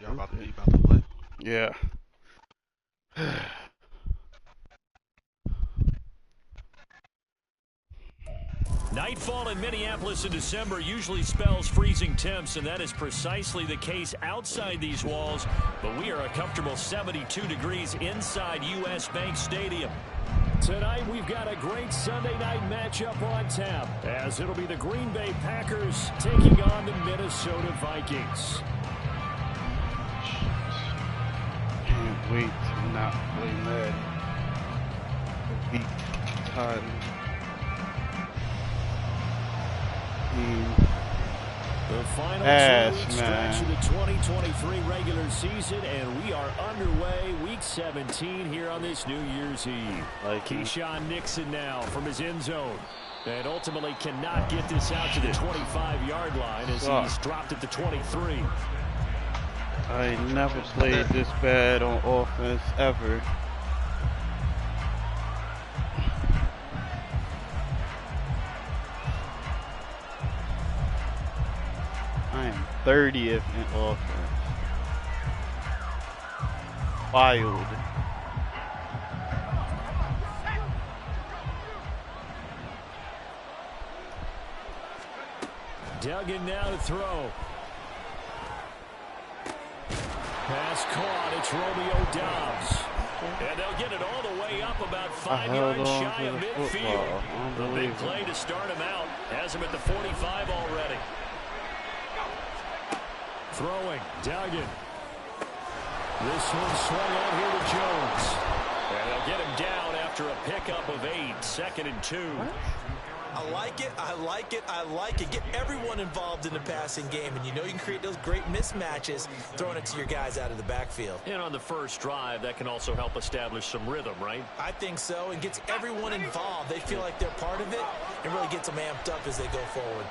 Y'all about to play? Yeah. Nightfall in Minneapolis in December usually spells freezing temps, and that is precisely the case outside these walls. But we are a comfortable 72 degrees inside U.S. Bank Stadium. Tonight, we've got a great Sunday night matchup on tap, as it'll be the Green Bay Packers taking on the Minnesota Vikings. Can't wait to not play Madden. The week time. The final 2 week stretch of the 2023 regular season, and we are underway week 17 here on this New Year's Eve. Keyshawn Nixon now from his end zone, and ultimately cannot get this out to the 25-yard line as he's dropped at the 23. I never played this bad on offense ever. I am 30th in offense. Wild. Duggan now to throw. Pass caught. It's Romeo Doubs. And they'll get it all the way up about 5 yards shy of midfield. The big play to start him out. Has him at the 45 already. Throwing, Duggan. This one swung on here to Jones. And they'll get him down after a pickup of 8, 2nd and 2. I like it, I like it, I like it. Get everyone involved in the passing game, and you know you can create those great mismatches throwing it to your guys out of the backfield. And on the first drive, that can also help establish some rhythm, right? I think so, and gets everyone involved. They feel like they're part of it, and really gets them amped up as they go forward.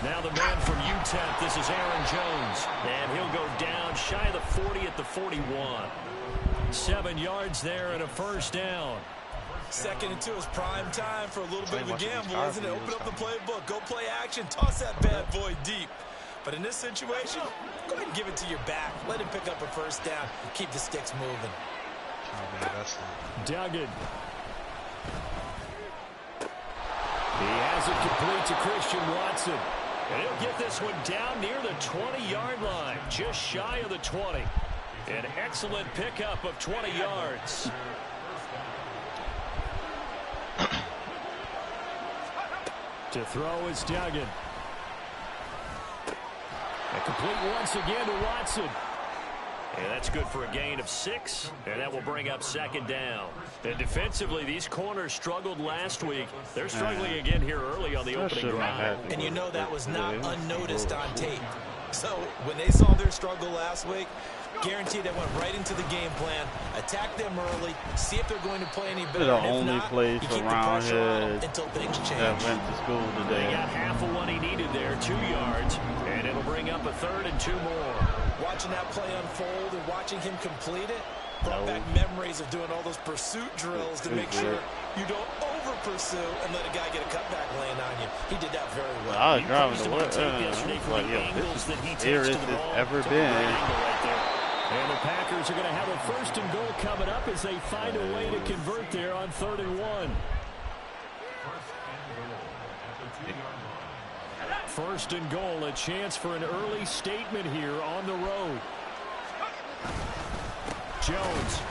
Now the man from UTEP, this is Aaron Jones. And he'll go down shy of the 40 at the 41. 7 yards there and a first down. 2nd and 2 is prime time for a little bit of a gamble, isn't it? Open up the playbook, go play action, toss that bad boy deep. But in this situation, go ahead and give it to your back. Let him pick up a first down. Keep the sticks moving. Oh, man, that's Duggan. He has it complete to Christian Watson. And he'll get this one down near the 20-yard line, just shy of the 20. An excellent pickup of 20 yards. To throw is Duggan. And complete once again to Watson. And that's good for a gain of 6, and that will bring up 2nd down. And defensively, these corners struggled last week. They're struggling again here early on the opening drive. And you know that was not unnoticed on tape. So when they saw their struggle last week, guaranteed they went right into the game plan, attack them early, see if they're going to play any better. The only place around here until things change. that went to school today. They got half of what he needed there, 2 yards, and it'll bring up a 3rd and 2 more. Watching that play unfold and watching him complete it brought back memories of doing all those pursuit drills to make sure you don't over-pursue and let a guy get a cutback laying on you. He did that very well. I was driving to work. Like, yo, this is the airest it's ever been. And the Packers are going to have a 1st and goal coming up as they find a way to convert there on 3rd and 1. 1st and goal, a chance for an early statement here on the road. Jones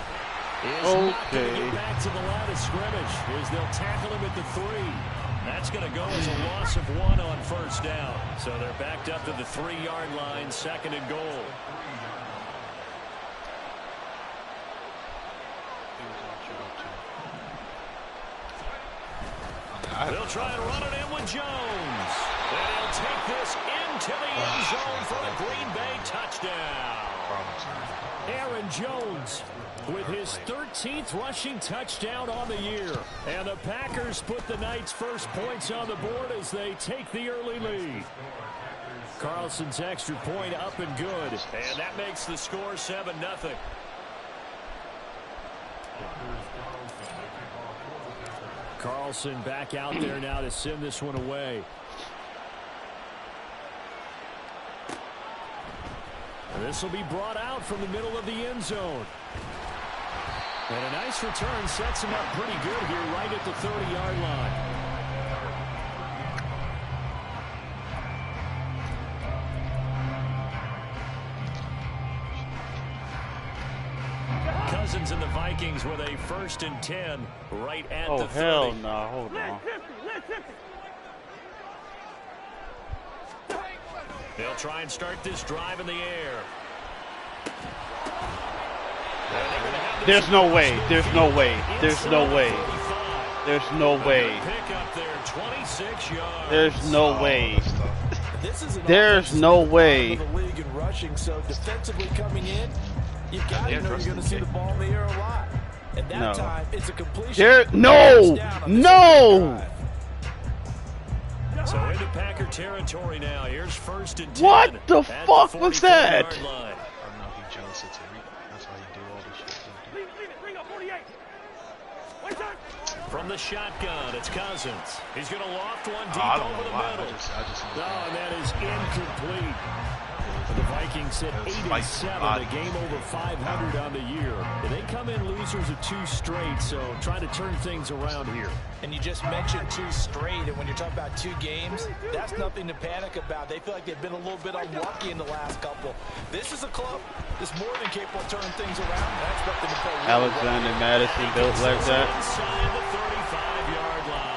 is not going to get back to the line of scrimmage as they'll tackle him at the 3. That's going to go as a loss of 1 on 1st down. So they're backed up to the 3-yard line, 2nd and goal. They'll try and run it in with Jones. And he'll take this into the end zone for the Green Bay touchdown. Aaron Jones with his 13th rushing touchdown on the year. And the Packers put the night's first points on the board as they take the early lead. Carlson's extra point up and good. And that makes the score 7-0. Carlson back out there now to send this one away. And this will be brought out from the middle of the end zone. And a nice return sets him up pretty good here right at the 30-yard line. Cousins and the Vikings with a 1st and 10 right at the 30. Oh, hell no. Hold on. They'll try and start this drive in the air. There's no way. There's no way. There's no way. There's no way. There's no way. There's no way. So defensively coming in, you got to know you're going to see the ball in the air a lot. And that time, it's a completion. No. No. So into Packer territory now. Here's 1st and 10. What the fuck was that? I don't know if he's jealous of Tariq. That's why he do all this shit. From the shotgun, it's Cousins. He's going to loft one deep over the middle. And that is incomplete. The Vikings sit 8-7, a game over 500 on the year. They come in losers of 2 straight, so trying to turn things around here. And you just mentioned 2 straight, and when you're talking about 2 games, that's nothing to panic about. They feel like they've been a little bit unlucky in the last couple. This is a club that's more than capable of turning things around. I expect them to play really Alexander Madison built like that. Inside the 35-yard line.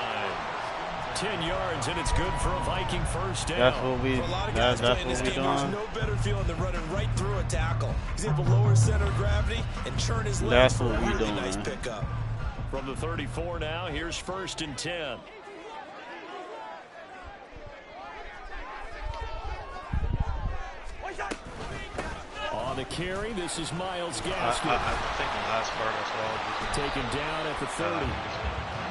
10 yards, and it's good for a Viking 1st down. That's what we. That's what we doing. There's no better feeling than running right through a tackle. He's able to lower center of gravity and churn his legs. That's what we doing. Nice pickup. From the 34 now, here's 1st and 10. On the carry, this is Myles Gaskin. I think the last part as well. Taken down at the 30.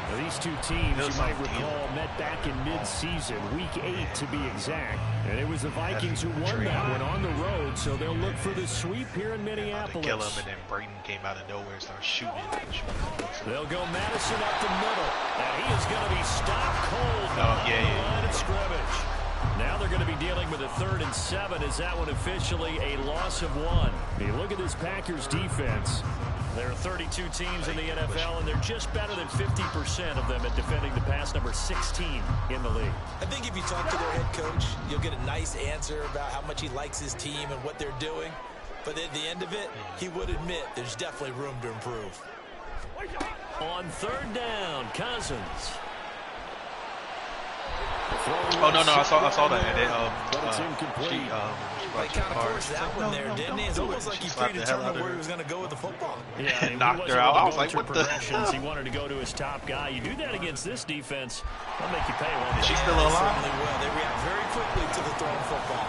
Now, these 2 teams, you might recall, met back in mid-season, week 8 to be exact. And it was the Vikings who won that one on the road, so they'll look for the sweep here in Minneapolis. Kill him, and then Brayton came out of nowhere and started shooting. They'll go Madison up the middle, and he is going to be stopped cold behind the line of scrimmage. Now they're going to be dealing with a 3rd and 7. Is that one officially a loss of 1? You look at this Packers defense. There are 32 teams in the NFL, and they're just better than 50% of them at defending the pass, number 16 in the league. I think if you talk to their head coach, you'll get a nice answer about how much he likes his team and what they're doing. But at the end of it, he would admit there's definitely room to improve. On 3rd down, Cousins. Oh, no, I saw that. And then, But it's incomplete. They kind of forced that one there, didn't he? It's almost like he predetermined where he was going to go with the football. Yeah, and knocked her out. I was like, what the? He wanted to go to his top guy. You do that against this defense, they'll make you pay one. Is she still alive? They react very quickly to the thrown football.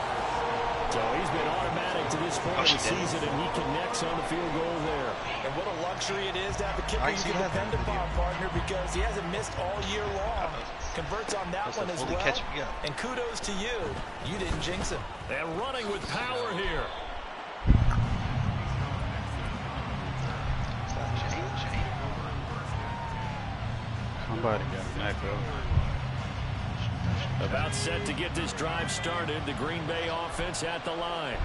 So he's been automatic to this point of the season, and he connects on the field goal there. And what a luxury it is to have a kicker you can depend upon, partner, because he hasn't missed all year long. Converts on that one as well. And kudos to you. You didn't jinx him. And running with power here. Somebody got an echo. About set to get this drive started. The Green Bay offense at the line.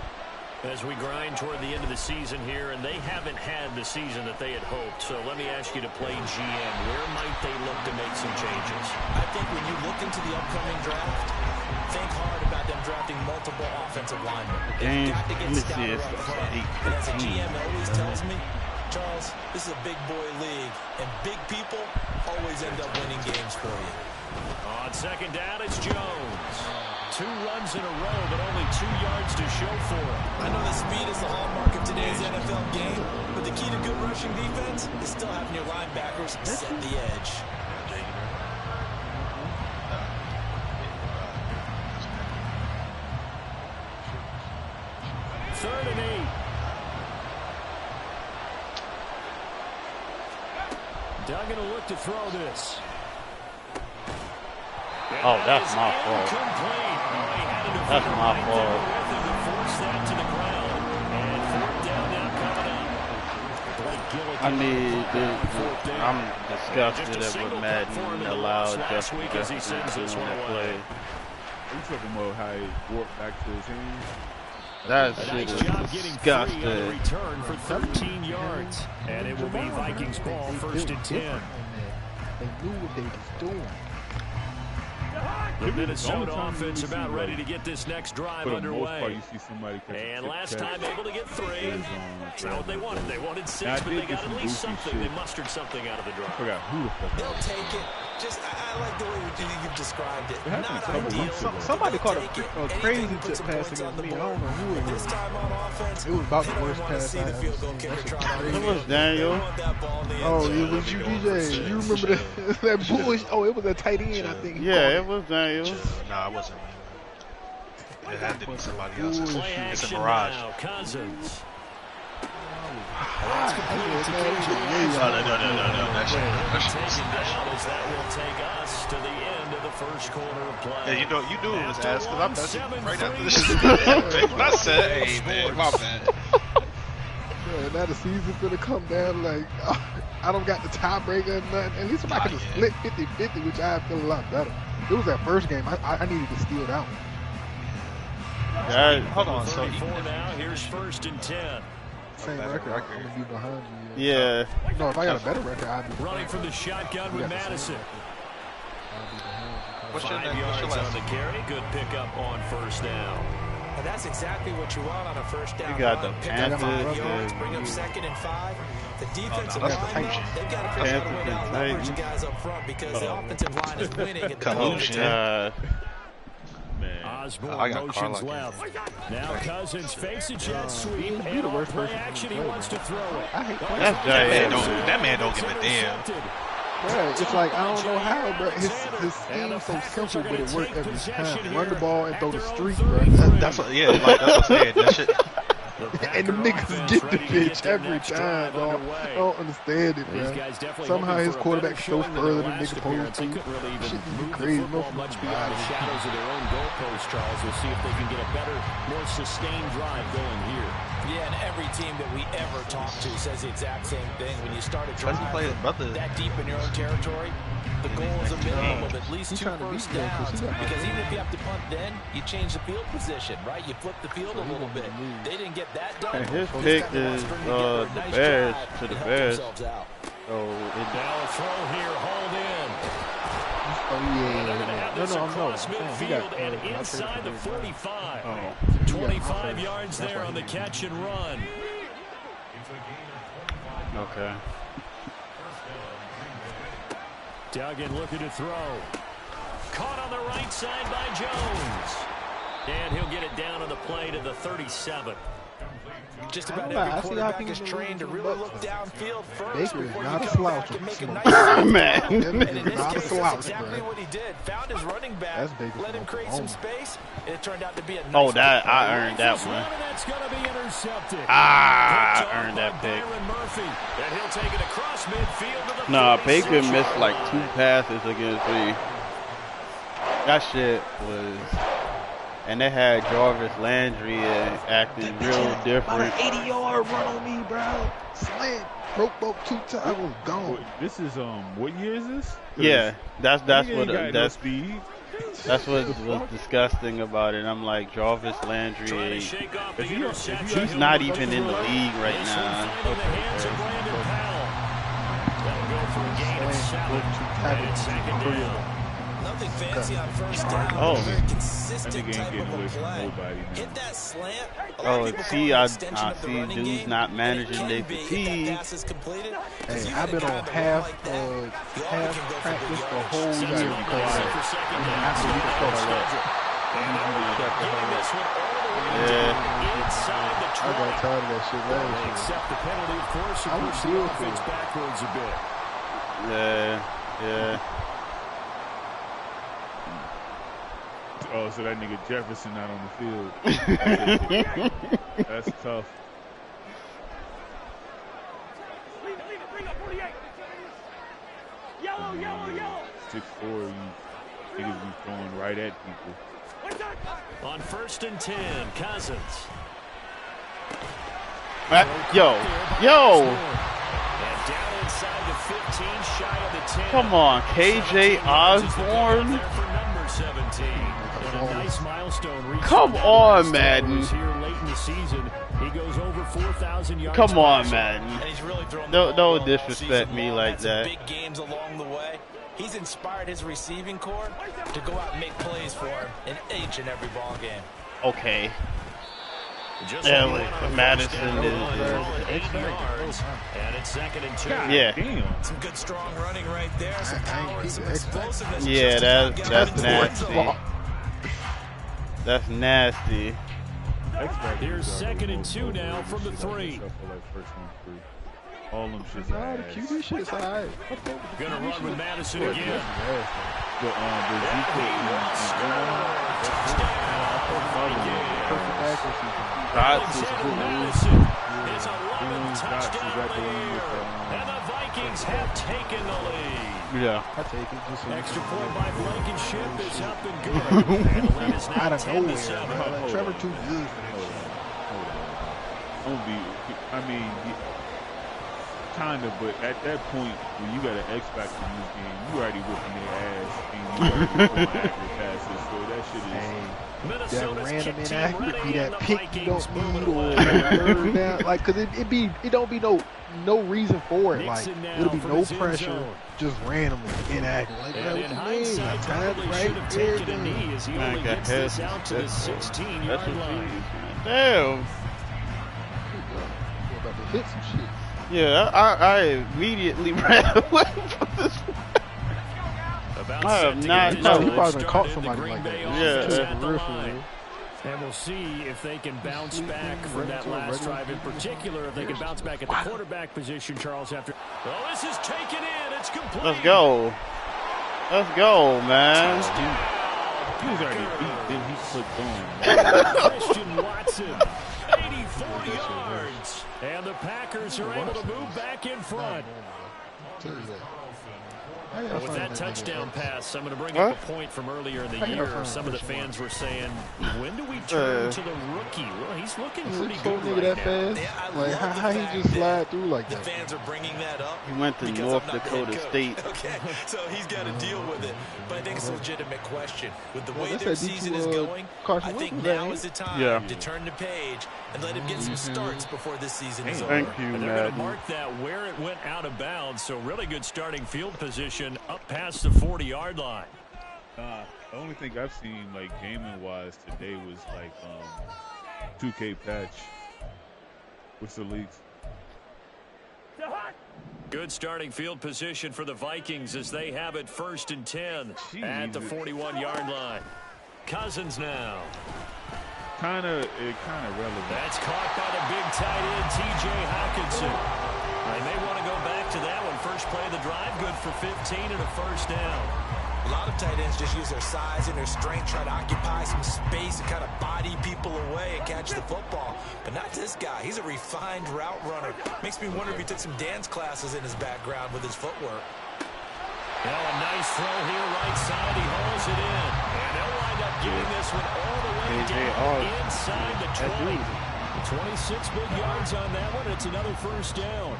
As we grind toward the end of the season here, and they haven't had the season that they had hoped. So let me ask you to play GM. Where might they look to make some changes? I think when you look into the upcoming draft, think hard about them drafting multiple offensive linemen. They've got to get scouted up front. And as a GM always tells me, Charles, this is a big boy league, and big people always end up winning games for you. On 2nd down, it's Jones. 2 runs in a row, but only 2 yards to show for it. I know the speed is the hallmark of today's NFL game, but the key to good rushing defense is still having your linebackers set the edge. 3rd and 8. Duggan will look to throw this. Oh, that's my fault. That's my fault. I mean, I'm disgusted at what Madden allowed Justin Jefferson to do on that play. Are you talking about how he warped back to his hands? That A shit nice is job getting free on the disgusting. return for 13 yards. And it will be Vikings ball, 1st and 10. They knew what they was doing. The Minnesota offense about ready to get this next drive underway. And last time able to get 3. It's not what they wanted. They wanted 6, but they got at least something. They mustered something out of the drive. I forgot who the fuck. They'll take it. Just, I like the way you've described it. Not ideal. Somebody caught a crazy pass against me. I don't know who it was. This time on offense, It was about the they don't worst want to pass see I the ever field goal seen. kicker That shit try to crazy. It was Daniel. They want that ball in the end Oh, zone. it was you, DJ. You remember that bullshit? Oh, it was a tight end, I think. Yeah, it was Daniel. Nah, it wasn't me. It had to be somebody else's. Play It's a action mirage. now. Cousins. No. That shit was Taken down as that will take us to the end of the first quarter of play. Yeah, you knew it was ass because I'm messing right after this shit happened. I said, hey man, my bad. Yeah, now the season's gonna come down like I don't got the tiebreaker or nothing. At least if I could have split 50-50, which I feel a lot better. It was that first game. I needed to steal that one. Hold on, so 34 now. Here's 1st and 10. Same record. I'm gonna be behind you. Yeah. No, if I got a better record, I'd be Running from the shotgun with Madison. what's your 5 name? What's your yards on last the name? carry. Good pickup on 1st down. And that's exactly what you want on a first down. You got run. the Pick up 5 Panthers yards, and bring up 2nd and 5. The defensive that's line, the though, Titans. they've got to figure out a way to Panthers and leverage the Titans. guys up front because the offensive line is winning at the Collusion. moment. Osborne I got motions Carlock left. Now Cousins fakes a jet sweep and on play action he wants to throw it. I hate playing. That's Giants. That man don't give a damn. Yeah, it's like I don't know how, bro. His scheme's so simple, but it worked every time. Run the ball and throw the streak, bro. That's what, yeah, like that's what I'm saying. That shit. And the niggas get the pitch every time, dog. I don't understand it, bro. Somehow his quarterback throws further than niggas supposed to. Shit be crazy. No much beyond the shadows of their own goalpost, Charles. We'll see if they can get a better, more sustained drive going here. Yeah, and every team that we ever talk to says the exact same thing. When you start a drive that deep in your own territory, the goal is a minimum of at least 2 first downs. Because even if you have to punt then, you change the field position, right? You flip the field a little bit. They didn't get that done. And his pick is the Bears to the Bears. So Now a throw here, hauled in. Oh, yeah. No, Across midfield and inside the 45. 25 yards there on the catch and run. Okay. Duggan looking to throw. Caught on the right side by Jones. And he'll get it down on the play to the 37. Just about every quarterback is trained to really look downfield first Baker is before not you a come slouch. back and make a nice Man. And in this Not a case, slouch, that's exactly bro. what he did. Found his running back, That's Baker let him from create some Oklahoma. space, and it turned out to be a nice Oh, that I earned that one. That's going to be intercepted. I Picked off earned that by pick. Byron Murphy. And he'll take it across midfield to the Nah, 46 Baker missed yard like line. 2 passes against me. That shit was. And they had Jarvis Landry acting real different. 80-yard run on me, bro. Slam. Broke 2 times. Was gone. This is what year is this? Yeah, that's what no speed. that's what was disgusting about it. I'm like, Jarvis Landry, Trying to shake off the interception. he's not even in the league right This one now. finding the hands of Brandon Powell. That'll go for a gain of 7. And it's 2nd down. Nothing fancy on first down. Oh. Very consistent That nigga ain't type getting of away a from play. nobody now. Hit that slant. A lot Oh, of people see, call it I an extension of the see running dudes game, not and it managing can their be if fatigue. that pass is completed. 'Cause Hey, you I've got a been guy on that half like that, you often can go for practice good the yards. whole Sets year him up because nicely for 2nd down. after we can start that. Getting this one all the way Yeah. inside the I got 20. tired of that shit last year. Accept the penalty, of course, I and would push deal the with offense it. backwards a bit. Yeah. Oh, so that nigga Jefferson not on the field. That's tough. Yellow. 6'4", you niggas be throwing right at people. On 1st and 10, Cousins. Yo. And down inside the 15, shy of the 10. Come on, KJ Osborne. There for number 17. a And a nice milestone reached. Come on, Madden. Here late in the season, he goes over 4,000 yards. Come on, Madden. And he's really thrown the ball Don't well disrespect all me season like long. Had some that. big games along the way. He's inspired his receiving corps to go out and make plays for him in each and every ball game. Okay. Just Yeah, one like, on a Madison first down is- run, ball at 8 yards, and it's 2nd and 2. Yeah. Damn. Some good strong running right there, some I ain't power and keep some the X-Factor. explosiveness. Yeah, just about that's got him into the end nasty. zone. That's nasty. Here's 2nd and 2 now from the 3. All them shits. Nah, the QB shit is alright. Gonna run with Madison again. Perfect accuracy. Alexander Madison is 11 touchdown lead, and the Vikings have taken the lead. Yeah. I take it. Just Extra point by Blankenship is up and good. And the lead is now out of 10 to nowhere. 7. Man. Trevor too good for that shit. Kind of, but at that point, when you got an X factor in this game, you already whipping their ass and you already throwing accurate passes, so that shit is. That Minnesota's random kick team inaccurate ready, be and that the pick you Vikings don't moving need or away. third down. Like, cause it don't be no reason for it. Like, Nixon now it'll be from no his end pressure, zone. just randomly inaccurate. Like, And man, in what you mean? hindsight, Time probably right should have there, taken a knee as he Man, only got gets this head- out to the that's- 16-yard That's what line. she. Damn. We're about to hit some shit. Yeah, I immediately ran away from this. About I set have to not get this known. drive He probably done caught started. somebody The Green like that. Bay Yeah, offense that's at the real for line. real. And we'll see if they can bounce back from Run that into a last regular drive in people. particular, if they can bounce back at the quarterback position, Charles, after. Oh, this is taken in. It's complete. Let's go. Let's go, man. He was already beat, then he clicked on. Christian Watson, 84 yards. And the Packers are able to move back in front. Tell you that. Well, with that touchdown pass, I'm going to bring up a point from earlier in the year. Some of the fans were saying, when do we turn to the rookie? Well, he's looking pretty Six good nigga right that now. fast? Yeah, I Like, love how the he fact just that slide through like The that? fans are bringing that up. He went to because North I'm not the Dakota head coach. State. Okay, so he's got to deal with it. But I think it's a legitimate question. With the way that's their that D2, season is going, Carson I think Wentz, now ain't is the time Yeah. to turn the page and let him get some starts before this season is over. Thank you, And they're going to Madden. mark that where it went out of bounds. So really good starting field position up past the 40-yard line. The only thing I've seen, like, gaming-wise today was, like, 2K patch. What's the leaks? Good starting field position for the Vikings as they have it 1st and 10 at the 41-yard line. Cousins now. Kind of relevant. That's caught by the big tight end, T.J. Hawkinson. They may want to go back to that one. First play of the drive, good for 15 and a first down. A lot of tight ends just use their size and their strength, try to occupy some space and kind of body people away and catch the football. But not this guy. He's a refined route runner. Makes me wonder if he took some dance classes in his background with his footwork. Now a nice throw here right side. He hauls it in. And they'll wind up getting this one all the way down inside the 20. 26 big yards on that one. It's another first down.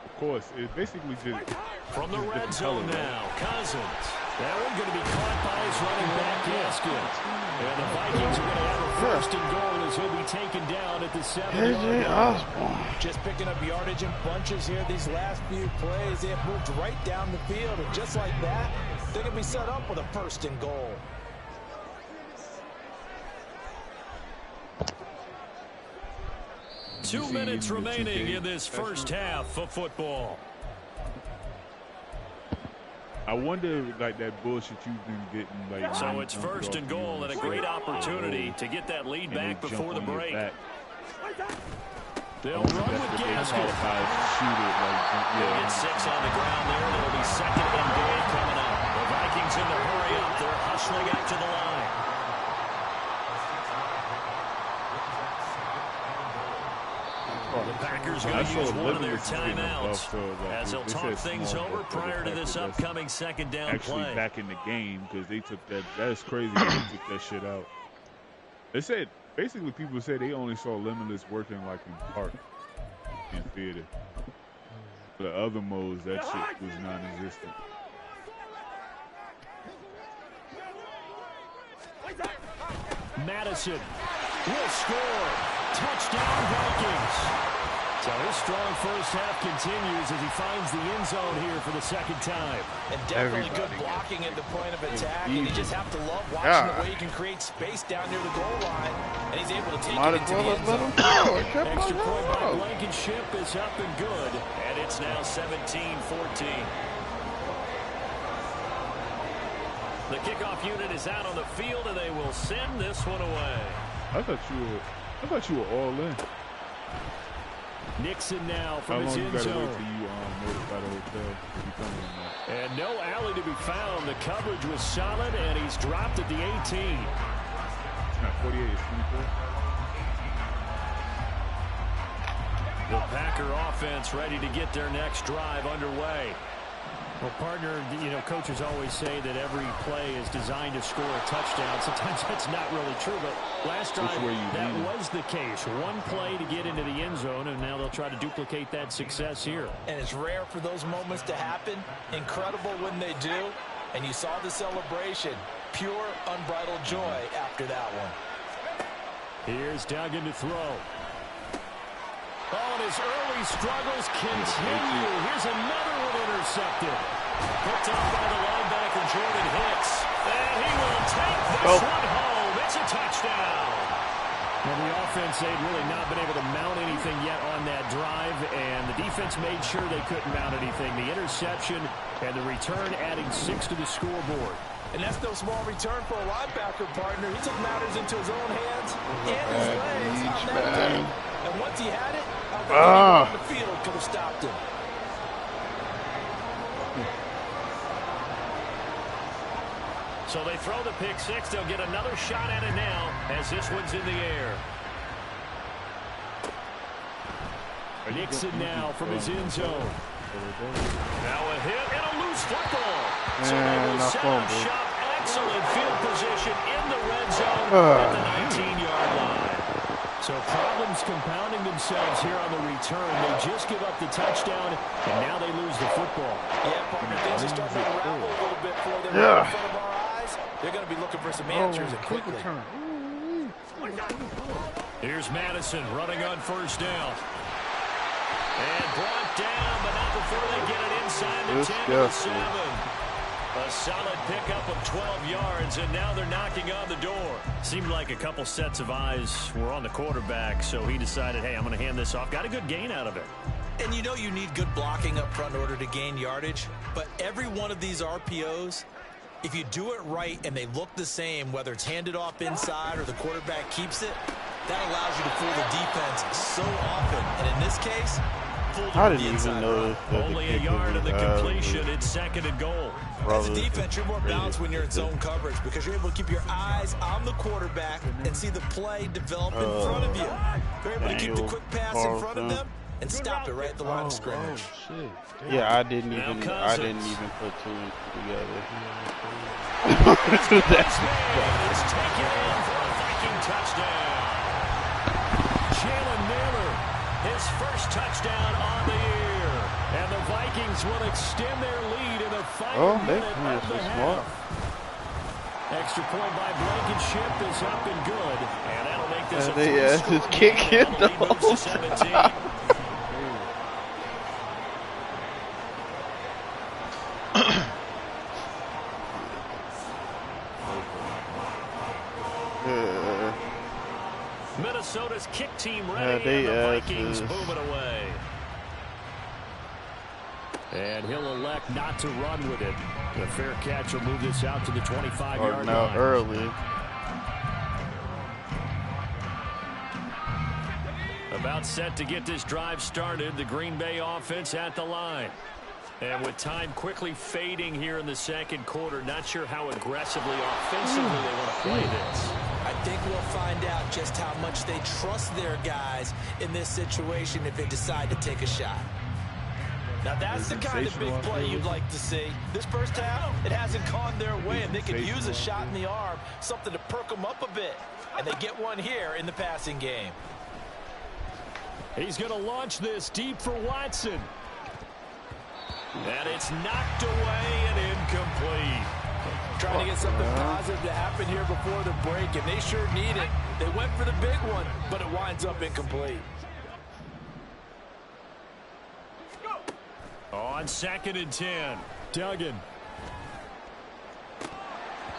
Of course, it basically just From the red different zone color, now, Cousins. That one going to be caught by his running back, Gaskin. And the Vikings are going to have a 1st and goal as he'll be taken down at the 7-yard line. Just picking up yardage in bunches here these last few plays. They have moved right down the field, and just like that, they're going to be set up with a 1st and goal. Two minutes remaining in this first half of football. I wonder, like, that bullshit you've been getting, like. So it's 1st and goal and a great opportunity to get that lead back before the break. They'll run with Gaskin. They'll get 6 on the ground there. It'll be 2nd and goal coming up. The Vikings in the hurry up. They're hustling out to the line. The Packers going to use one of their timeouts as they'll talk things over prior to this upcoming 2nd down actually play. back in the game because they took that. That's crazy. They took that shit out. They said basically people said they only saw Limitless working like in park in theater. The other modes, that shit was non-existent. Madison will score. Touchdown, Vikings. So his strong first half continues as he finds the end zone here for the second time. And definitely good blocking at the point of attack. And you just have to love watching the way he can create space down near the goal line. And he's able to take it into the end zone. Extra point by Blankenship is up and good. And it's now 17-14. The kickoff unit is out on the field, and they will send this one away. I thought you were all in. Nixon now from his end zone. How long you gotta wait till you notify the hotel if you come in there? And no alley to be found. The coverage was solid, and he's dropped at the 18. It's not 48, it's 24. The Packer offense ready to get their next drive underway. Well, partner, you know, coaches always say that every play is designed to score a touchdown. Sometimes that's not really true, but last drive that was the case. One play to get into the end zone, and now they'll try to duplicate that success here. And it's rare for those moments to happen. Incredible when they do. And you saw the celebration. Pure, unbridled joy after that one. Here's Duggan to throw. Oh, and his early struggles continue. Here's another one intercepted. Picked off by the linebacker, Jordan Hicks. And he will take this one home. It's a touchdown. And the offense, they've really not been able to mount anything yet on that drive, and the defense made sure they couldn't mount anything. The interception and the return adding 6 to the scoreboard. And that's no small return for a linebacker, partner. He took matters into his own hands and his legs on that day. And once he had it, on the field could have stopped him. So they throw the pick six. They'll get another shot at it now as this one's in the air. Nixon now from his end zone. Now a hit and a loose football. So they will set up shop. Excellent field position in the red zone at the 19-yard line. So problems compounding themselves here on the return. They just give up the touchdown, and now they lose the football. Yeah, partner, things are starting to unravel a little bit for them right in front of our eyes. They're going to be looking for some answers and quickly. Here's Madison running on first down. And brought down, but not before they get it inside the 10 to 7. A solid pickup of 12 yards, and now they're knocking on the door. Seemed like a couple sets of eyes were on the quarterback, so he decided, hey, I'm going to hand this off. Got a good gain out of it. And you know you need good blocking up front in order to gain yardage, but every one of these RPOs, if you do it right and they look the same, whether it's handed off inside or the quarterback keeps it, that allows you to fool the defense so often. And in this case, I didn't even notice that only a yard of the completion. It's second and goal. As a defense, you're more balanced when you're in zone coverage because you're able to keep your eyes on the quarterback and see the play develop in front of you. You're able to keep the quick pass in front of them and stop it right at the line of scrimmage. Yeah, I didn't even put 2 and 2 together. It's taken in for a Viking touchdown. Jalen Naylor, his first touchdown on the year. And the Vikings will extend their lead in the final minute of the half. Extra point by Blankenship is up and good. And that'll make this a just kick it the whole 17. Minnesota's kick team ready, and the Vikings move it away. And he'll elect not to run with it. The fair catch will move this out to the 25-yard line. Early. About set to get this drive started. The Green Bay offense at the line. And with time quickly fading here in the second quarter, not sure how aggressively, offensively they want to play this. I think we'll find out just how much they trust their guys in this situation if they decide to take a shot. Now that's the kind of big play you'd like to see. This first half, it hasn't gone their way, and they could use a shot in the arm, something to perk them up a bit. And they get one here in the passing game. He's going to launch this deep for Watson. And it's knocked away and incomplete. trying to get something positive to happen here before the break, and they sure need it. They went for the big one, but it winds up incomplete. On 2nd and 10, Duggan.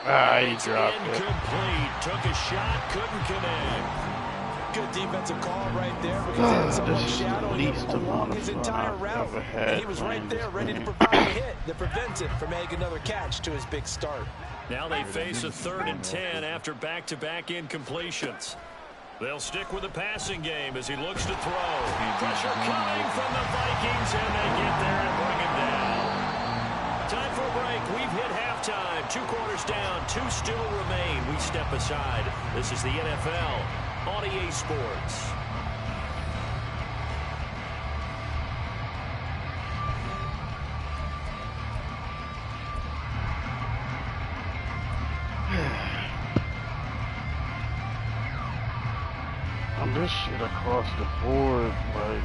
He dropped it. Incomplete. Took a shot, couldn't connect. Good defensive call right there because he had someone shadowing him least along amount his of entire fun I've route. ever had And he was right playing there this ready to game. provide a hit that prevents him from making another catch to his big start. Now they face a 3rd and 10 after back-to-back incompletions. They'll stick with the passing game as he looks to throw. Pressure coming from the Vikings, and they get there and bring him down. Time for a break. We've hit halftime. 2 quarters down. 2 still remain. We step aside. This is the NFL on EA Sports. This shit across the board, like.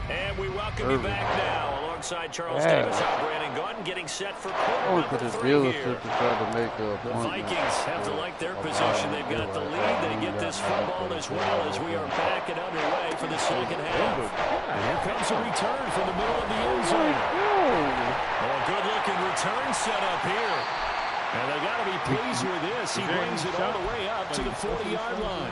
And we welcome you back now alongside Charles Yeah. Davis. I'm Brandon Gordon getting set for Oh, quarter but number the 3 dealership here. to try to make a The point. Vikings have to like their position. They've got the lead. They get this football as well as we are back and underway for the second half. And here comes a return from the middle of the end zone. Oh, a good-looking return set up here. And they got to be pleased with this. He brings it all the way up to the 40-yard line.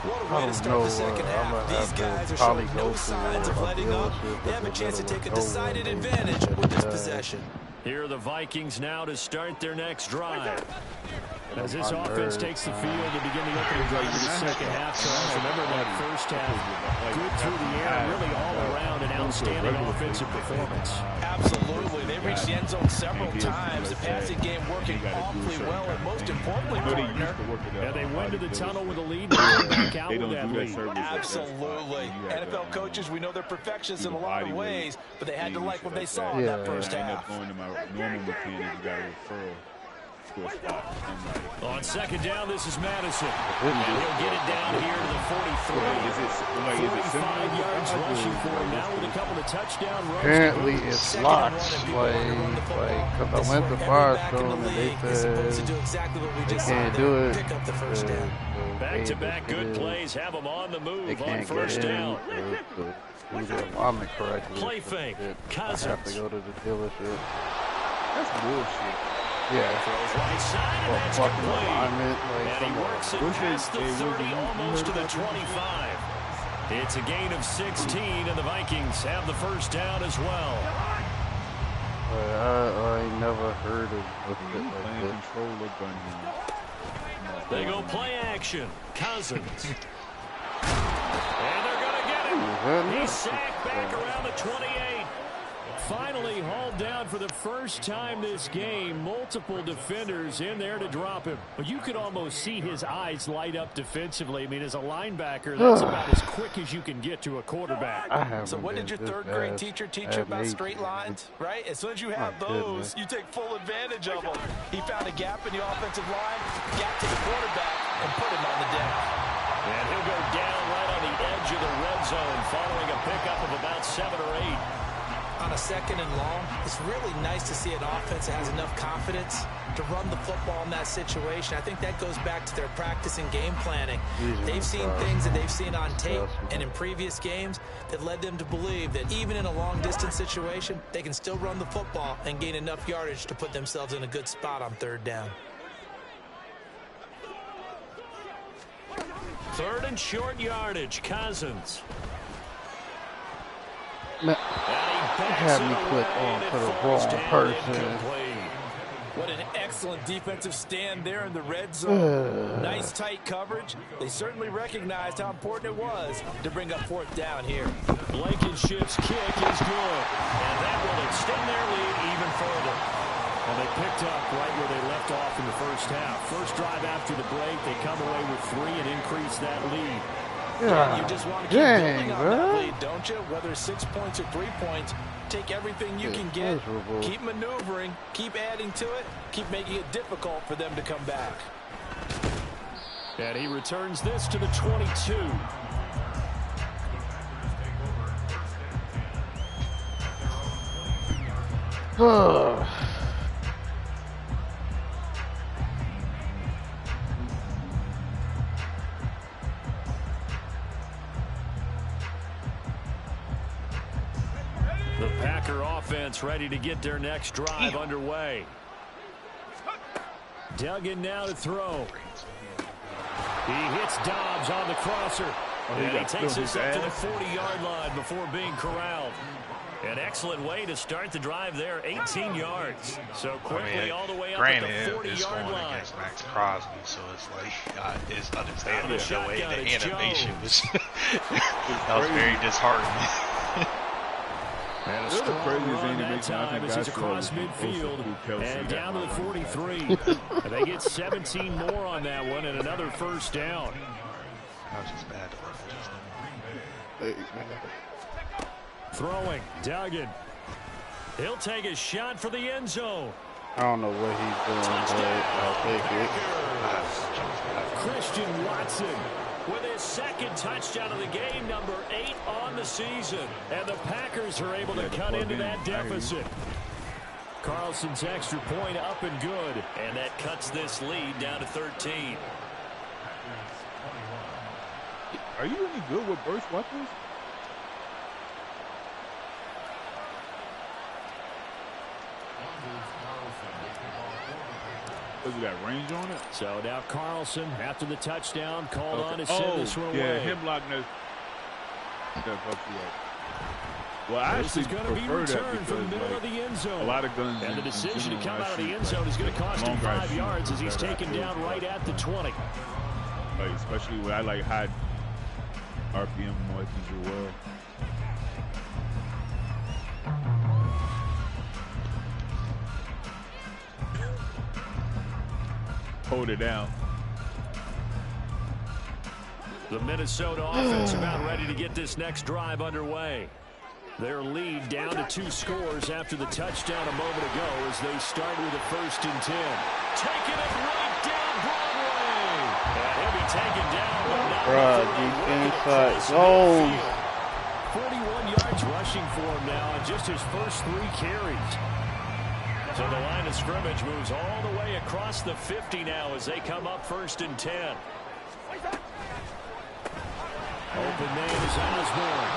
What a way to start the second half. These guys are showing no signs of letting up. They have a chance to take a decided advantage with this possession. Here are the Vikings now to start their next drive. As this offense takes the field to begin the opening drive of the second half, Charles, remember that first half, good through the air, really all around an outstanding offensive performance. Absolutely. They reached the end zone several times. The passing game working awfully well, and most importantly, partner, and they went to the tunnel with a lead, and back out with that lead. Absolutely. NFL coaches, we know they're perfectionists in a lot of ways, but they had to like what they saw in that first half. On 2nd down, this is Madison. And he'll get it down here to the 43. 45 yards rushing for him now with a couple of touchdown runs. Apparently it's locked, because I went to Firestone and they said they can't do it. Back-to-back good plays have them on the move They on can't first get in down. to do the alignment correctly. Play fake. I Cousins. have to go to the dealership. That's bullshit. Yeah. Throws right side, and that's Fucking complete. alignment, And he like, works it past the 30, almost to the 25. It's a gain of 16, and the Vikings have the first down as well. I ain't never heard of it like Playing this. control of Bunyan. They go play action. Cousins. And they're going to get him. He's sacked back around the 28. Finally hauled down for the first time this game. Multiple defenders in there to drop him. But you could almost see his eyes light up defensively. I mean, as a linebacker, that's about as quick as you can get to a quarterback. So what did your third-grade teacher teach you about straight lines, right? As soon as you have those, you take full advantage of them. He found a gap in the offensive line, gap to the quarterback, and put him on the deck. And he'll go down right on the edge of the red zone following a pickup of about 7 or 8. On a 2nd and long, it's really nice to see an offense that has enough confidence to run the football in that situation. I think that goes back to their practice and game planning. They've seen things that they've seen on tape and in previous games that led them to believe that even in a long-distance situation, they can still run the football and gain enough yardage to put themselves in a good spot on 3rd down. 3rd and short yardage. Cousins. Man, had me click on to the wrong person. What an excellent defensive stand there in the red zone. Nice tight coverage. They certainly recognized how important it was to bring up 4th down here. Blankenship's kick is good, and that will extend their lead even further. And they picked up right where they left off in the first half. First drive after the break, they come away with 3 and increase that lead. Yeah, you just want to keep building on that lead, don't you? Whether it's 6 points or 3 points, take everything you can get, keep maneuvering, keep adding to it, keep making it difficult for them to come back. And he returns this to the 22. Packer offense ready to get their next drive underway. Duggan now to throw. He hits Dobbs on the crosser. And he takes us up to the 40-yard line before being corralled. An excellent way to start the drive there, 18 yards. So quickly all the way up at the 40-yard line. Against Max Crosby, so it's like it's understandable the way the animation was. That was very disheartening. And a strong run that time as he's across midfield and down to the 43. They get 17 more on that one and another first down. That was just bad. Throwing, Duggan. He'll take a shot for the end zone. I don't know what he's doing, but I'll take it. Christian Watson with his second touchdown of the game, number 8 on the season. And the Packers are able to cut into that deficit. Carlson's extra point up and good. And that cuts this lead down to 13. Are you any good with burst weapons? Does it got range on it? So now Carlson, after the touchdown, called on to send this one away. Yeah, him blocking that fucks you up. Well, I actually prefer that because from the middle of the end zone. A lot of guns. And the decision to come out of the end zone is going to cost him 5 yards as he's taken down right at the 20. Like, especially when I like high RPM weapons as well. Hold it down. The Minnesota offense about ready to get this next drive underway. Their lead down to 2 scores after the touchdown a moment ago as they start with a 1st and 10. Taking it right down Broadway. And he'll be taken down. Defense zone. 41 yards rushing for him now on just his first 3 carries. So the line of scrimmage moves all the way across the 50 now as they come up 1st and 10. Open man is Osborne.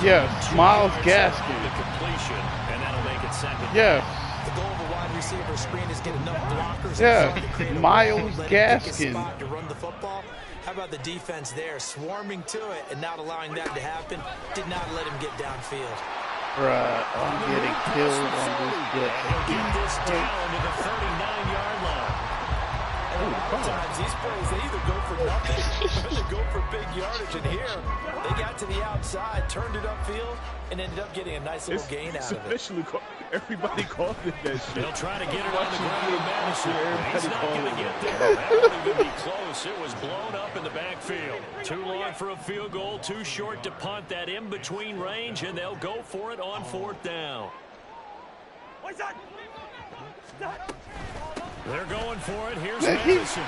Yes, Miles Gaskin. The completion, and that'll make it 2nd. Yes. The goal of a wide receiver screen is get enough blockers. Yes, Miles Gaskin. To run the football. How about the defense there, swarming to it and not allowing that to happen? Did not let him get downfield. Bruh, I'm getting killed on this jet. He'll get this down to the 39-yard line. And a lot of times these plays, they either go for nothing or they go for big yardage. And here, they got to the outside, turned it upfield, and ended up getting a nice little gain out of it. Everybody called it that shit. They'll try to get it on the ground with Madison. He's not going to get there. That won't even be close. It was blown up in the backfield. Too long for a field goal, too short to punt that in-between range, and they'll go for it on 4th down. They're going for it. Here's Madison.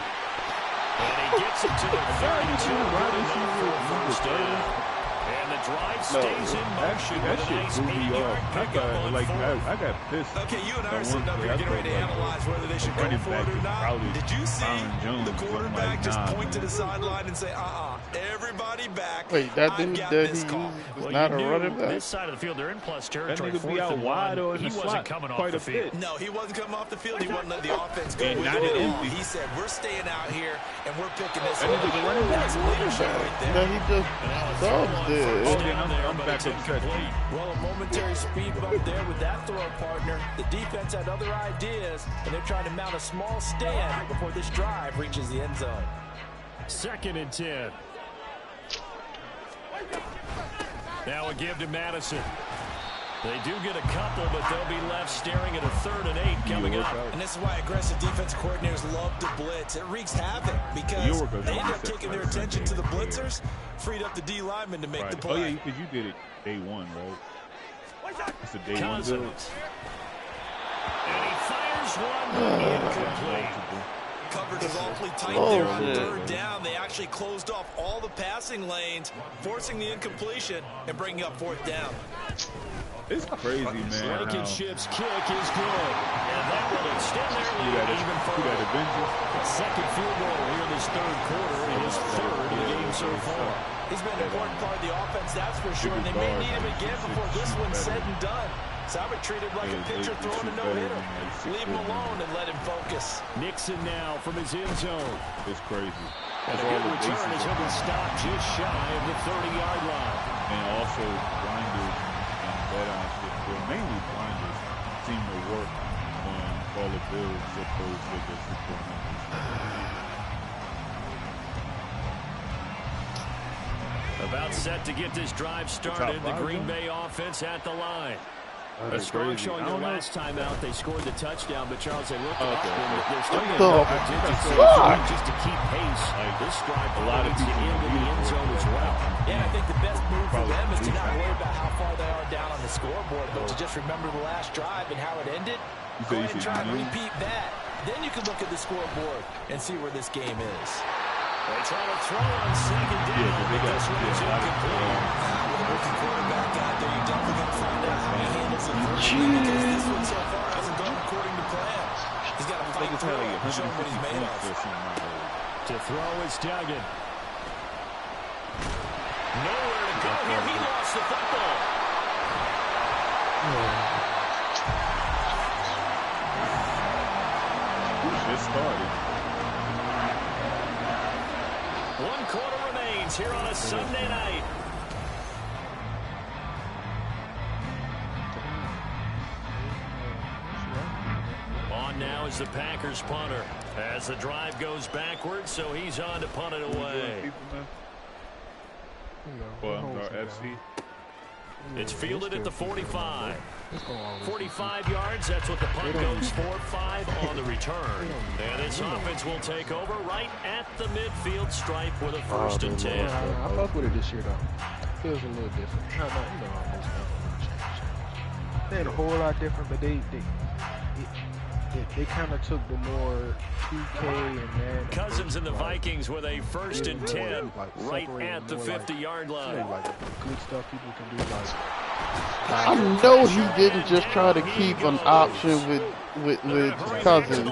And he gets it to the 32. Good enough for a 1st down. And the drive stays in motion. That shit nice blew me 8-yard off. pickup on 4th. I got pissed. Okay, you and I are sitting up here getting ready to analyze whether they should go for it or not. Did you see the quarterback just point to the sideline and say, everybody back. Wait, that dude that he was not a running back? This side of the field, they're in plus territory. That nigga be out wide or in he the wasn't slot coming off quite the a field. bit. No, he wasn't coming off the field. He wasn't letting the offense go And with not it an at all. empty. He said, we're staying out here, and we're picking this That up. nigga's a running back. That's leadership right there. No, he just subs did. I'm back upset. Well, a momentary speed bump there with that throw partner. The defense had other ideas, and they're trying to mount a small stand before this drive reaches the end zone. 2nd and 10. Now a give to Madison. They do get a couple, but they'll be left staring at a 3rd and 8 coming up. And this is why aggressive defense coordinators love to blitz. It wreaks havoc because they end up taking their attention to the blitzers, freed up the D lineman to make the play. Oh, yeah, because you did it day 1, right? It's a day 1 build. And he fires one incomplete. Coverage is awfully tight there on 3rd down. They actually closed off all the passing lanes, forcing the incompletion and bringing up 4th down. It's crazy, man. Blankenship's kick is good. And that will extend their lead even further. 2nd field goal here in this 3rd quarter. It is 3rd in the game so far. He's been an important part of the offense, that's for sure. And they may need him again before this one's said and done. So I would treat him like a pitcher throwing a no-hitter. Leave him alone and let him focus. Nixon now from his end zone. It's crazy. And a good return as he'll be stopped just shy of the 30-yard line. And also blinders and bet-on shit, well, mainly blinders, seem to work on dollar bills as opposed to the football numbers. About set to get this drive started. The Green Bay offense at the line. A strong showing their last time out. They scored the touchdown, but Charles, they looked up and they're still in double digits. Just to keep pace. This drive a lot of people in the end zone as well. Yeah, I think the best move for them is to not worry about how far they are down on the scoreboard, but to just remember the last drive and how it ended. Go ahead and try and repeat that. Then you can look at the scoreboard and see where this game is. They try to throw on second down, but this one is incomplete. With a rookie quarterback out there, you're definitely going to find out how he handles it first, because this one so far hasn't gone according to plan. He's got to fight through it and show him what he's made of. To throw is Duggan. Nowhere to go here. He lost the football. Just started. 1 quarter remains here on a Sunday night. On now is the Packers punter as the drive goes backwards, so he's on to punt it away. FC. It's fielded at the 45. 45 yards, that's what the punt goes for. 5 on the return. And this offense will take over right at the midfield stripe with a 1st and 10. I fuck with it this year, though. Feels a little different. They ain't a whole lot different, but they kind of took the more 2K and man. Cousins and the Vikings with a 1st and 10 right at the 50-yard line. Like good stuff people can do. Like I know he didn't just try to keep an option with Cousins.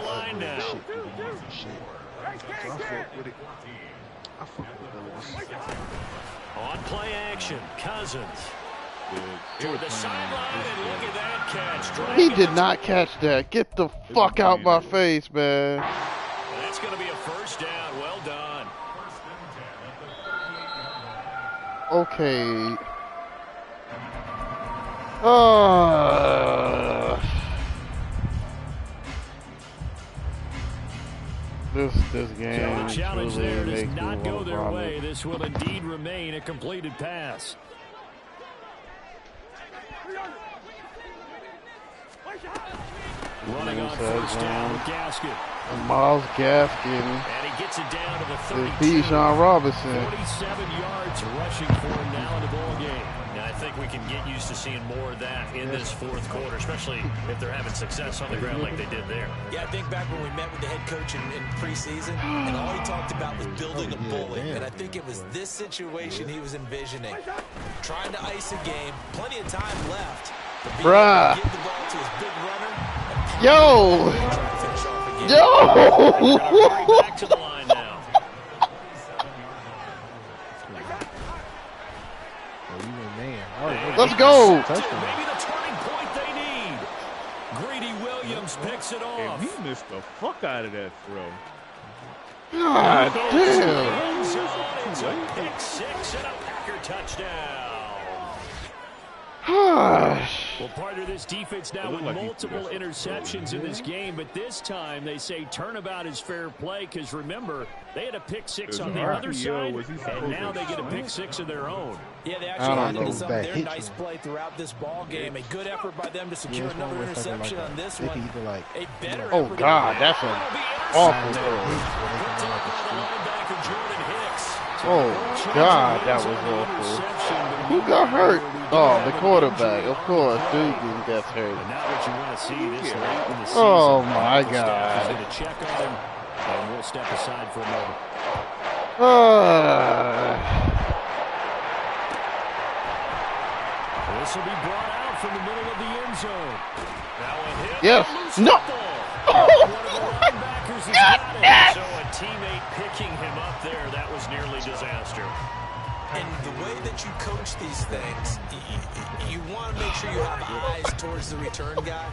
On play action, Cousins. Toward the sideline, and look at that catch. He did not catch that. Get the fuck out my face, man. That's going to be a 1st down. Well done. Okay. This game. So the challenge really there does makes not me go wanna their vomit. way. This will indeed remain a completed pass. Running on 1st down with Gaskin. Miles Gaskin. And he gets it down to the 32. Bijan Robinson. 47 yards rushing for him now in the ball game. Now, I think we can get used to seeing more of that in this 4th quarter, especially if they're having success on the ground like they did there. Yeah, I think back when we met with the head coach in preseason, and all he talked about was building a bully. And I think it was this situation he was envisioning. Trying to ice a game, plenty of time left. Bruh. Give the ball to his big runner. Yo! Back to the line now. Let's go! Maybe the turning point they need. Greedy Williams picks it off. And he missed the fuck out of that throw. God damn! It's a pick 6 and a Packer touchdown. Well, part of this defense now with multiple interceptions in this game, but this time they say turnabout is fair play because, remember, they had a pick 6 on the other side, and now they get a pick 6 of their own. Yeah, they actually had to get some of their nice play throughout this ball game. A good effort by them to secure another interception on this one. A better Oh, effort. God, that's an awful throw. Oh, God, that was awful. Who got hurt? Oh, the quarterback, of course. Dugan gets hurt. And now what you want to see this late in the season. Oh, my God. To check on him, and we'll step aside for a moment. This will be brought out from the middle of the end zone. Now a hit. Yes. No. One of the linebackers has got it. So a teammate picking him up there. That was nearly disaster. And the way that you coach these things, you want to make sure you have eyes towards the return guy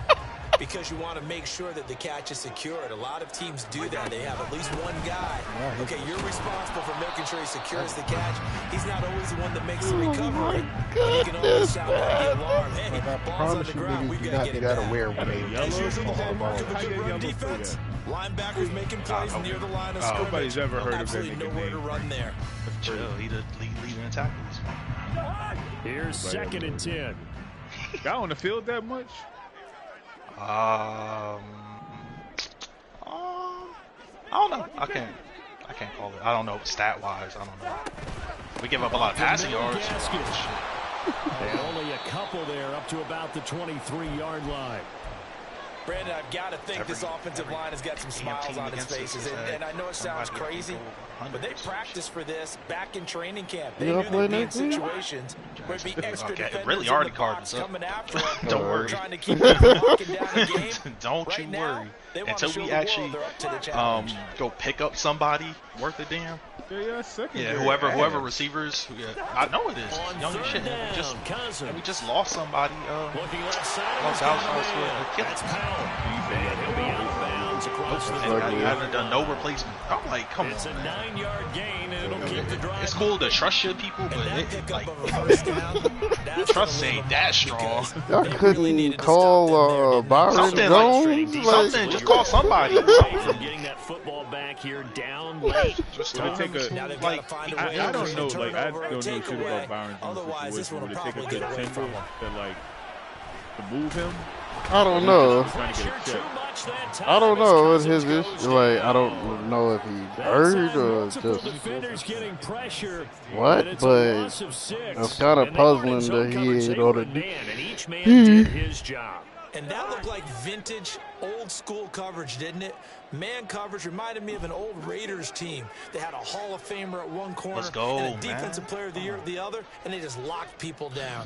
because you want to make sure that the catch is secured. A lot of teams do that. They have at least one guy. Okay, you're responsible for making sure he secures the catch. He's not always the one that makes the recovery. But he can always sound the alarm. Hey, ball's on the ground. We've got to get it back. aware when they As usual, the hallmark of a good run defense. Linebackers making plays near the line of scrimmage. Nobody's ever heard of Absolutely nowhere to run there. Chill, he the leading in tackles. Here's 2nd and 10. Y'all on the field that much? I don't know. I can't call it. I don't know stat wise. I don't know. We give up a lot of passing yards. And only a couple there up to about the 23-yard line. Brandon, I've got to think this offensive line has got some smiles on its faces. And I know it sounds crazy, but they practiced for this back in training camp. They knew they'd be in situations where it'd be extra defenders really already in the box carded coming after them. Don't worry. Trying to keep them from locking down the game. Don't you worry. Until we actually go pick up somebody worth a damn. Yeah, whoever receivers. I know it is. Young as shit. We just lost somebody. Looking left side. Lost That's Powell. He'll be out of bounds across the You haven't done no replacement. I'm like, come on. It's a 9-yard gain, and it'll keep the drive. It's cool to trust your people, but trust ain't that strong. Y'all couldn't call Byron Jones? Something, just call somebody. Getting that football back here down late. Just take a, I don't know, like, I don't know shit about Byron Jones' situation. Would it take a contender to move him? I don't know. I don't know what his issue. Like, I don't know if he's hurt or just what, but it's kind of puzzling that he ain't on it. And that looked like vintage, old-school coverage, didn't it? Man coverage reminded me of an old Raiders team. They had a Hall of Famer at one corner and a Defensive Player of the Year at the other, and they just locked people down.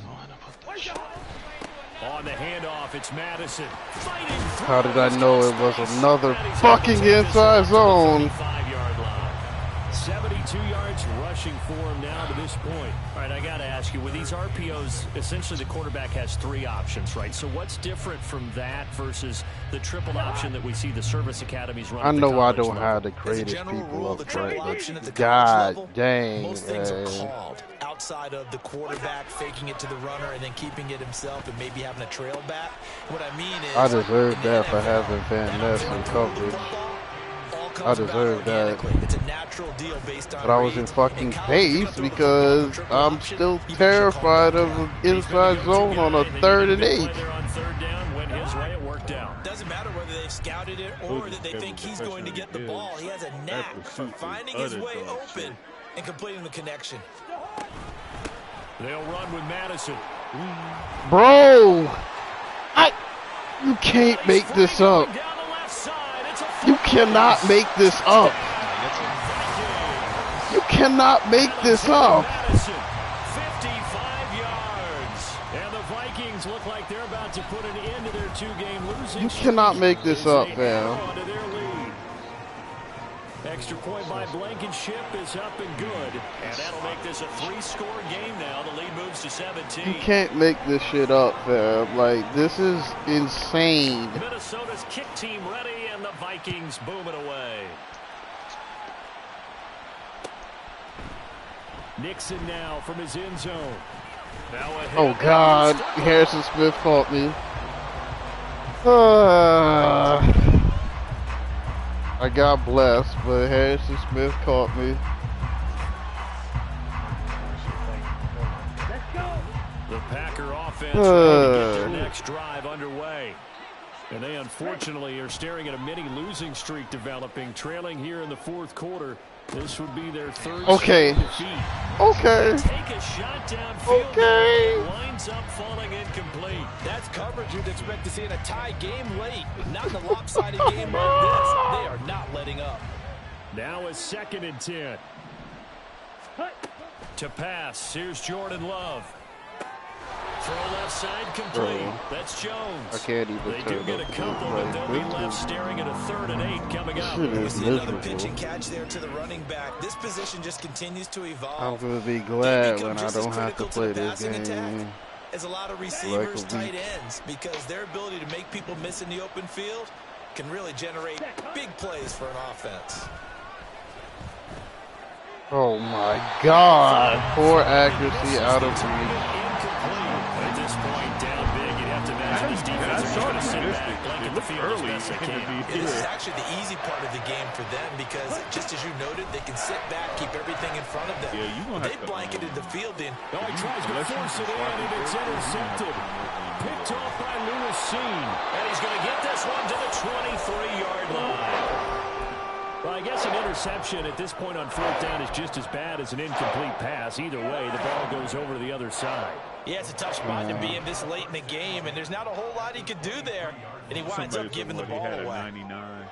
On the handoff, it's Madison. How did I know it was another fucking inside zone? 72 yards rushing for him now to this point. All right, I got to ask you, with these RPOs, essentially the quarterback has 3 options, right? So what's different from that versus the triple option that we see the service academies run? I know I don't have the greatest people up front, but god dang, most things are called outside of the quarterback faking it to the runner and then keeping it himself and maybe having a trail back. What I mean is, I deserve that for having Van Ness in coverage. I deserve that. It's a natural deal based on but I was in fucking space because I'm still terrified of an inside zone on a 3rd and 8. Doesn't matter whether they've scouted it or that they think he's going to get the ball. He has a knack for finding his way open and completing the connection. They'll run with Madison. Bro, you can't make this up. You cannot make this up. You cannot make this up. 55 yards. And the Vikings look like they're about to put an end to their 2-game losing streak. You cannot make this up, man. Extra point by Blankenship is up and good. And that'll make this a 3-score game now. The lead moves to 17. You can't make this shit up, fam. Like, this is insane. Minnesota's kick team ready, and the Vikings boom it away. Nixon now from his end zone. Oh, God. Harrison Smith caught me. I got blessed, but Harrison Smith caught me. The Packer offense ready to get their next drive underway. And they unfortunately are staring at a mini losing streak developing, trailing here in the 4th quarter. This would be their 3rd defeat. Okay. Take a shot downfield. Okay. Winds up falling incomplete. That's coverage you'd expect to see in a tie game late. Not in a lopsided game like this. They are not letting up. Now it's 2nd and 10. To pass. Here's Jordan Love. Throw left side complete. That's Jones. I can't even They do get a couple, but they'll be left staring at a 3rd and 8 coming up. We see another pitch and catch there to the running back. This position just continues to evolve. I'm going to be glad when I don't have to play this game. As a lot of receivers, tight ends, because their ability to make people miss in the open field can really generate big plays for an offense. Oh my God! Poor accuracy out of reach. At this point, down big, you'd have to imagine this defense is going to sit back, blanket the field as best they can. This is actually the easy part of the game for them because, just as you noted, they can sit back, keep everything in front of them. They blanketed the field in. Oh, he tries to force it in, and it's intercepted. Picked off by Lewis Seen. And he's going to get this one to the 23-yard line. Well, I guess an interception at this point on 4th down is just as bad as an incomplete pass. Either way, the ball goes over to the other side. Yeah, it's a tough spot to be in this late in the game, and there's not a whole lot he could do there. And he winds up giving the ball away. 99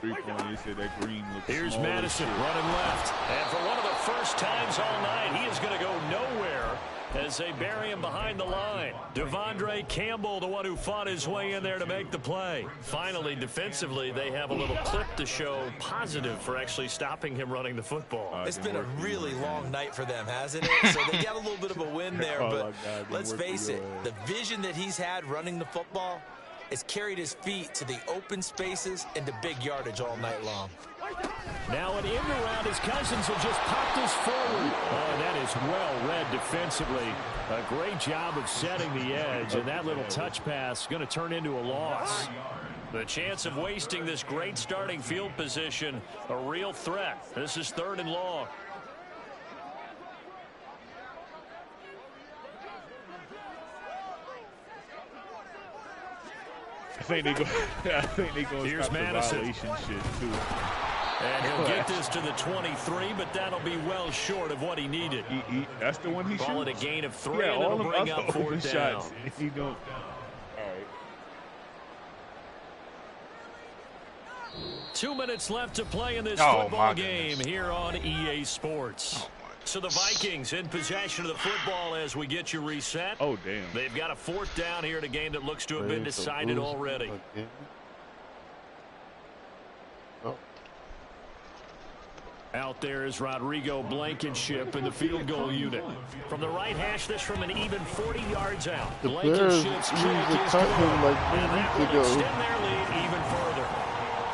3-point. He said that green looks Here's Madison running left. And for one of the first times all night, he is going to go nowhere as they bury him behind the line. Devondre Campbell, the one who fought his way in there to make the play. Finally, defensively, they have a little clip to show positive for actually stopping him running the football. It's been a really long night for them, hasn't it? So they got a little bit of a win there, but let's face it, the vision that he's had running the football has carried his feet to the open spaces and to big yardage all night long. Now an in around his Cousins will just pop this forward. Oh, and that is well read defensively. A great job of setting the edge, and that little touch pass is going to turn into a loss. The chance of wasting this great starting field position, a real threat. This is 3rd and long. I think they go. Here's Madison. Shit too. And he'll get this to the 23, but that'll be well short of what he needed. That's the one he Call it a gain of 3, yeah, and it'll bring up 4th down. He don't. All right. 2 minutes left to play in this football game here on EA Sports. So the Vikings in possession of the football as we get you reset. Oh, damn. They've got a 4th down here in a game that looks to have been decided already. Out there is Rodrigo Blankenship in the field goal unit. From the right hash, this from an even 40 yards out. Blankenship's kick is good, and that will extend their lead even further.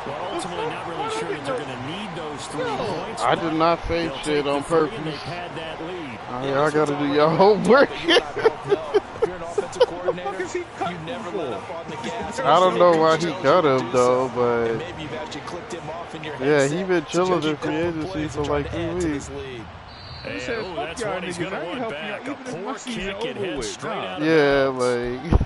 Well, ultimately, not really sure that they're going to need those 3 points. I did not fake shit on purpose. They've had that lead. Y'all got to do your homework. If you're an offensive coordinator, you never let up on the gas. I don't know why he cut him, though, but maybe you've actually clicked him off in your yeah, he been chilling in free agency for like 2 weeks. And, that's when he's going to run back. A poor kick and head straight out of bounds. Like...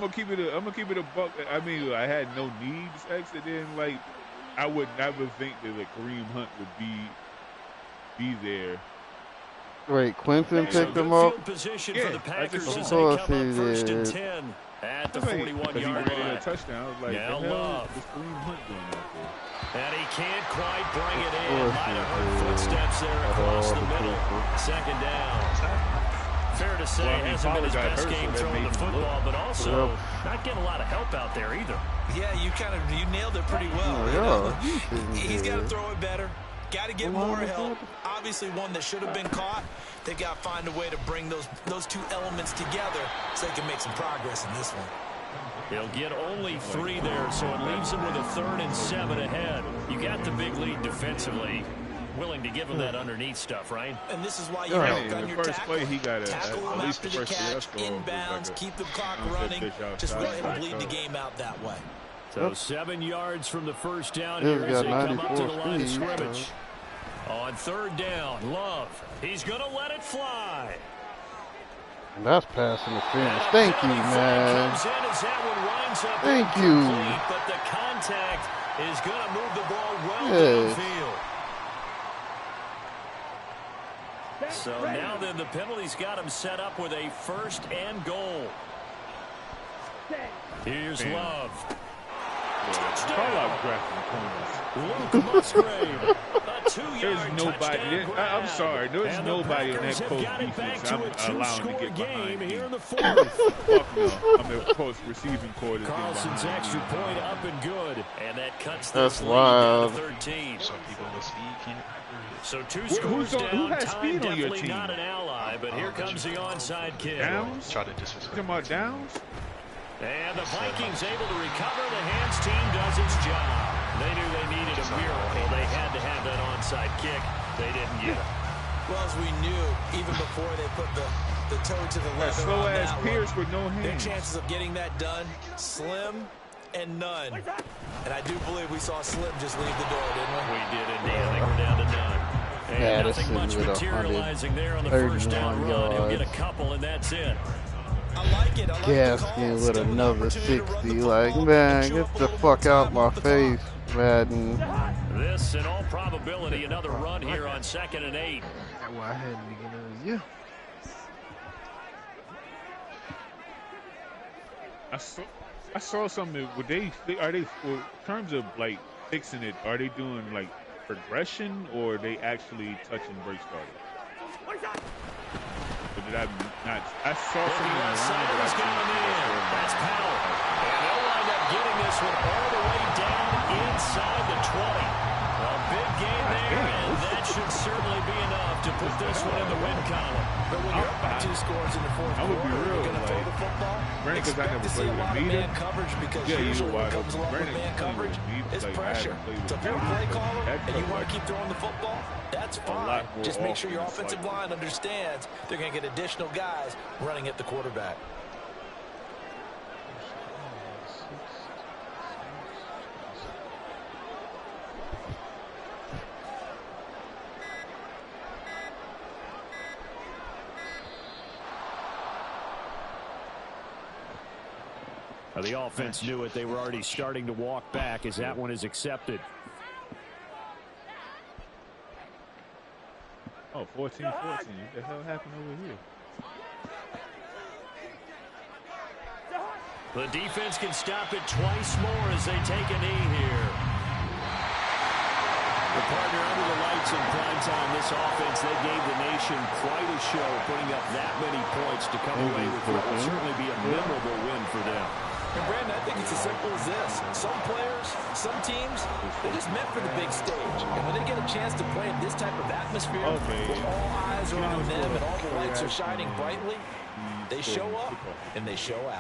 I'm gonna keep it a buck. I mean, I had no needs. And then, like, I would never think that Kareem Hunt would be there. Wait, Clinton picked him up? Position for the Packers of as course they he come up 1st did. and 10 at the 41-yard line. A touchdown. I was like, now Love. Is Kareem Hunt doing out there? And he can't quite bring it in. Might have heard footsteps there across the middle. 2nd down. Fair to say, hasn't been his best game throwing the football, but also not getting a lot of help out there either. Yeah, you nailed it pretty well. He's got to throw it better. Got to get more help. Obviously, one that should have been caught. They've got to find a way to bring those 2 elements together so they can make some progress in this one. They'll get only 3 there, so it leaves them with a 3rd and 7 ahead. You got the big lead defensively. Willing to give him that underneath stuff, right? And this is why you work on your first tackle. play, he got tackle him at least after the catch, inbounds, keep the clock running. Just let him bleed the game out that way. So 7 yards from the 1st down here as they come up to the line of scrimmage. On 3rd down, Love. He's going to let it fly. And that's passing the finish. Thank you, man. Thank you. But the contact is going to move the ball well downfield. So now then the penalty's got him set up with a 1st and goal. Here's Love. Call out drafting corners. Luke Musgrave, a 2-yard There's nobody. I'm sorry. There's and nobody the on that Packers Colts have got it back defense to I'm a allowing to two-score get game behind here me. in the fourth. Fuck no. I'm the Colts receiving court. Carlson's extra point up and good, and that cuts That's this lead down wild. to 13. Some people with speed can't. So two Who's scores on- down. who has Time speed on your definitely team? not an ally, but here comes the onside kick. Downs? Try to disrespect. Talking about Downs? And the Vikings able to recover. The hands team does its job. They knew they needed a miracle. They had to have that onside kick. They didn't get it. Well, as we knew, even before they put the toe to the That leather slow on ass that Pierce one, with no their hands. chances of getting that done, slim and none. And I do believe we saw Slim just leave the door, didn't we? We did indeed. I think we're down to none. And nothing much materializing there on the first down run. He'll get a couple, and that's it. I like it. I like Gaskin with another 60. Like, man, get the fuck out my face, Madden. This, in all probability, another run here on 2nd and 8. That's why I had in the beginning of the year. I saw something. Would they are they in terms of like fixing it? Are they doing like progression or are they actually touching break starting? Or did I not? I saw something Looking left side, online, he's but going I in. That's Powell. And they'll wind up getting this one all the way down inside the 20. A big game there, and that should certainly be enough to put this one in the win column. But when you're up by 2 scores in the fourth I'm gonna be quarter, real, you're going to throw like, the football. granted, 'cause I Expect never to see played a with lot of Vita. man coverage because Yeah, usually you're what wide comes open. along with Granted, man playing coverage with Vita, is like, I pressure. haven't played with So if you're a Vita, play but caller that and you cut want to like keep throwing the football, that's a fine. lot more Just make sure your often. It's offensive like- line understands they're going to get additional guys running at the quarterback. The offense knew it. They were already starting to walk back as that one is accepted. Oh, 14-14. What the hell happened over here? The defense can stop it twice more as they take a knee here. The partner under the lights in prime time. This offense, they gave the nation quite a show, putting up that many points to come away with what will certainly be a memorable win for them. And Brandon, I think it's as simple as this. Some players, some teams, they're just meant for the big stage. And when they get a chance to play in this type of atmosphere, where all eyes are on them and all the lights are shining brightly, they show up and they show out.